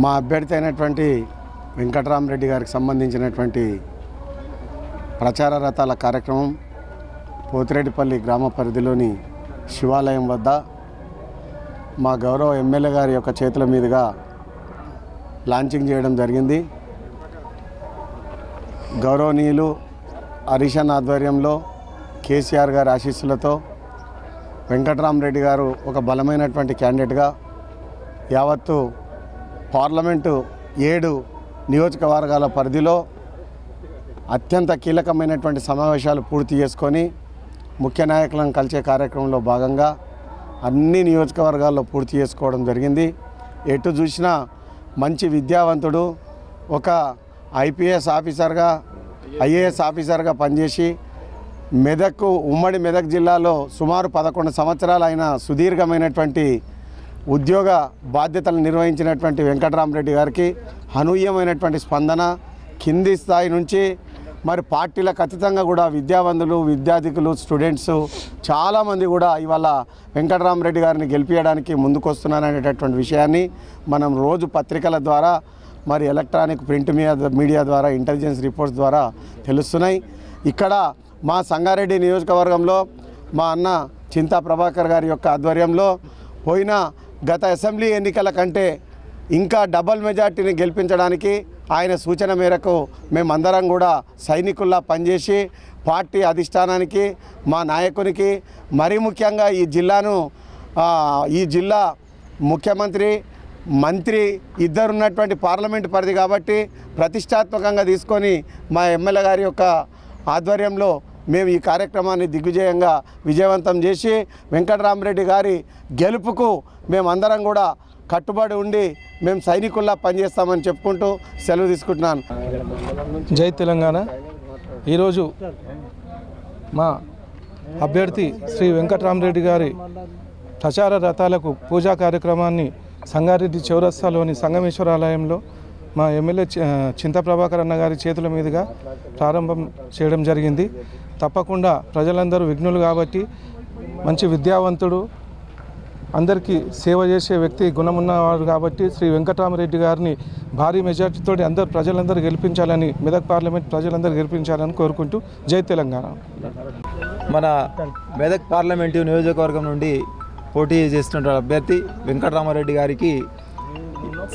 మా అభ్యర్థి అయినటువంటి వెంకటరామరెడ్డి గారికి సంబంధించినటువంటి ప్రచార రథాల కార్యక్రమం పోతిరెడ్డిపల్లి గ్రామ పరిధిలోని శివాలయం వద్ద మా గౌరవ ఎమ్మెల్యే గారి యొక్క చేతుల మీదుగా లాంచింగ్ చేయడం జరిగింది. గౌరవనీయులు హరీషన్ ఆధ్వర్యంలో కేసీఆర్ గారి ఆశీస్సులతో వెంకటరామరెడ్డి గారు ఒక బలమైనటువంటి క్యాండిడేట్గా యావత్తు పార్లమెంటు 7 నియోజకవర్గాల పరిధిలో అత్యంత కీలకమైనటువంటి సమావేశాలు పూర్తి చేసుకొని ముఖ్య నాయకులను కలిసే కార్యక్రమంలో భాగంగా అన్ని నియోజకవర్గాల్లో పూర్తి చేసుకోవడం జరిగింది. ఎటు చూసినా మంచి విద్యావంతుడు, ఒక ఐపీఎస్ ఆఫీసర్గా ఐఏఎస్ ఆఫీసర్గా పనిచేసి ఉమ్మడి మెదక్ జిల్లాలో సుమారు 11 సంవత్సరాలు అయిన సుదీర్ఘమైనటువంటి ఉద్యోగ బాధ్యతలు నిర్వహించినటువంటి వెంకటరామరెడ్డి గారికి అనూహ్యమైనటువంటి స్పందన కింది స్థాయి నుంచి మరి పార్టీలకు అతీతంగా కూడా విద్యావంతులు, విద్యార్థికులు, స్టూడెంట్స్ చాలామంది కూడా ఇవాళ వెంకటరామరెడ్డి గారిని గెలిపించడానికి ముందుకొస్తున్నారనేటటువంటి విషయాన్ని మనం రోజు పత్రికల ద్వారా మరి ఎలక్ట్రానిక్ ప్రింట్ మీడియా ద్వారా ఇంటెలిజెన్స్ రిపోర్ట్స్ ద్వారా తెలుస్తున్నాయి. ఇక్కడ మా సంగారెడ్డి నియోజకవర్గంలో మా అన్న చింతా ప్రభాకర్ గారి యొక్క ఆధ్వర్యంలో పోయిన గత అసెంబ్లీ ఎన్నికల కంటే ఇంకా డబల్ మెజార్టీని గెలిపించడానికి ఆయన సూచన మేరకు మేమందరం కూడా సైనికుల్లా పనిచేసి పార్టీ అధిష్టానానికి, మా నాయకునికి, మరీ ముఖ్యంగా ఈ జిల్లా ముఖ్యమంత్రి, మంత్రి ఇద్దరున్నటువంటి పార్లమెంటు పరిధి కాబట్టి ప్రతిష్టాత్మకంగా తీసుకొని మా ఎమ్మెల్యే గారి యొక్క ఆధ్వర్యంలో మేము ఈ కార్యక్రమాన్ని దిగ్విజయంగా విజయవంతం చేసి వెంకటరామరెడ్డి గారి గెలుపుకు మేమందరం కూడా కట్టుబడి ఉండి మేము సైనికుల్లా పనిచేస్తామని చెప్పుకుంటూ సెలవు తీసుకుంటున్నాను. జై తెలంగాణ. ఈరోజు మా అభ్యర్థి శ్రీ వెంకటరామరెడ్డి గారి ప్రచార రథాలకు పూజా కార్యక్రమాన్ని సంగారెడ్డి చౌరస్తాలోని సంగమేశ్వరాలయంలో మా ఎమ్మెల్యే చింతా ప్రభాకర్ అన్న గారి చేతుల మీదుగా ప్రారంభం చేయడం జరిగింది. తప్పకుండా ప్రజలందరూ విఘ్నులు కాబట్టి, మంచి విద్యావంతుడు, అందరికీ సేవ చేసే వ్యక్తి గుణమున్నవాడు కాబట్టి శ్రీ వెంకటరామరెడ్డి గారిని భారీ మెజార్టీతో ప్రజలందరూ గెలిపించాలని, మెదక్ పార్లమెంట్ ప్రజలందరూ గెలిపించాలని కోరుకుంటూ జై తెలంగాణ. మన మెదక్ పార్లమెంటు నియోజకవర్గం నుండి పోటీ చేస్తున్న అభ్యర్థి వెంకటరామరెడ్డి గారికి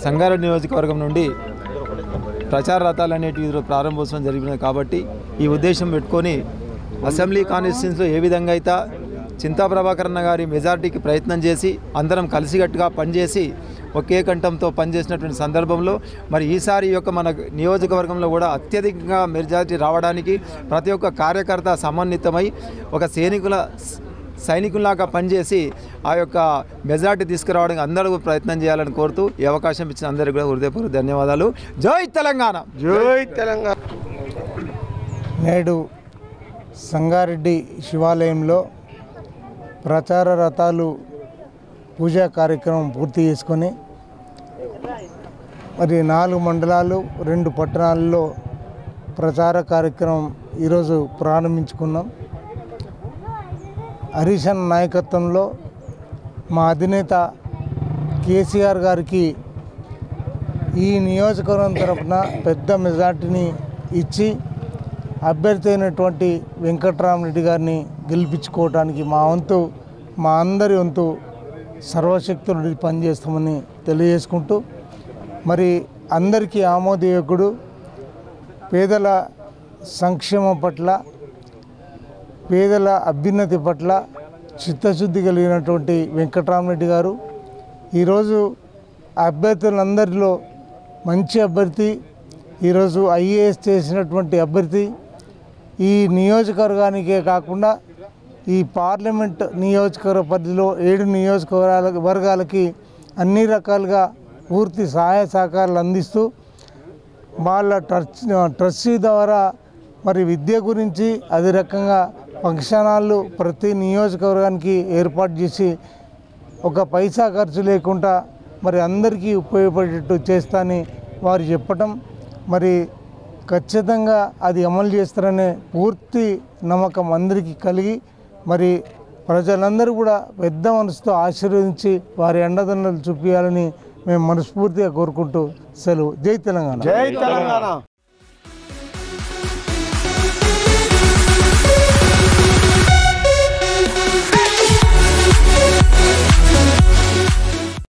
సంగారెడ్డి నియోజకవర్గం నుండి ప్రచార రథాలు అనేటివి ప్రారంభోత్సవం జరిగినది కాబట్టి ఈ ఉద్దేశం పెట్టుకొని అసెంబ్లీ కాన్స్టిట్యున్సీలో ఏ విధంగా అయితే చింతా ప్రభాకర్ అన్న గారి మెజార్టీకి ప్రయత్నం చేసి అందరం కలిసికట్టుగా పనిచేసి ఒకే కంఠంతో పనిచేసినటువంటి సందర్భంలో మరి ఈసారి యొక్క మన నియోజకవర్గంలో కూడా అత్యధికంగా మెజార్టీ రావడానికి ప్రతి ఒక్క కార్యకర్త సమన్వితమై ఒక సైనికుల్లాగా పనిచేసి ఆ యొక్క మెజార్టీ తీసుకురావడానికి అందరూ ప్రయత్నం చేయాలని కోరుతూ ఈ అవకాశం ఇచ్చిన అందరికీ కూడా హృదయపూర్వక ధన్యవాదాలు. జై తెలంగాణ. జై తెలంగాణ. నేడు సంగారెడ్డి శివాలయంలో ప్రచార రథాలు పూజా కార్యక్రమం పూర్తి చేసుకొని మరి 4 మండలాలు 2 పట్టణాల్లో ప్రచార కార్యక్రమం ఈరోజు ప్రారంభించుకున్నాం. హరీషన్ నాయకత్వంలో మా అధినేత కేసీఆర్ గారికి ఈ నియోజకవర్గం తరఫున పెద్ద మెజార్టీని ఇచ్చి అభ్యర్థి అయినటువంటి వెంకటరామరెడ్డి గారిని గెలిపించుకోవడానికి మా అందరి వంతు సర్వశక్తులు పనిచేస్తామని తెలియజేసుకుంటూ, మరి అందరికీ ఆమోదయోగ్యుడు, పేదల సంక్షేమం పట్ల, పేదల అభ్యున్నతి పట్ల చిత్తశుద్ధి కలిగినటువంటి వెంకటరామరెడ్డి గారు ఈరోజు అభ్యర్థులందరిలో మంచి అభ్యర్థి, ఈరోజు ఐఏఎస్ చేసినటువంటి అభ్యర్థి, ఈ నియోజకవర్గానికే కాకుండా ఈ పార్లమెంట్ నియోజకవర్గ పరిధిలో 7 నియోజకవర్గాలకి అన్ని రకాలుగా పూర్తి సహాయ సహకారాలు అందిస్తూ వాళ్ళ ట్రస్టీ ద్వారా మరి విద్య గురించి అదే రకంగా ఫంక్షన్ హాళ్ళు ప్రతి నియోజకవర్గానికి ఏర్పాటు చేసి ఒక పైసా ఖర్చు లేకుండా మరి అందరికీ ఉపయోగపడేటట్టు చేస్తానని వారు చెప్పటం, మరి ఖచ్చితంగా అది అమలు చేస్తారనే పూర్తి నమ్మకం అందరికీ కలిగి మరి ప్రజలందరూ కూడా పెద్ద మనసుతో ఆశీర్వదించి వారి అండదండలు చూపించాలని మేము మనస్ఫూర్తిగా కోరుకుంటూ సెలవు. జై తెలంగాణ. జై తెలంగాణ.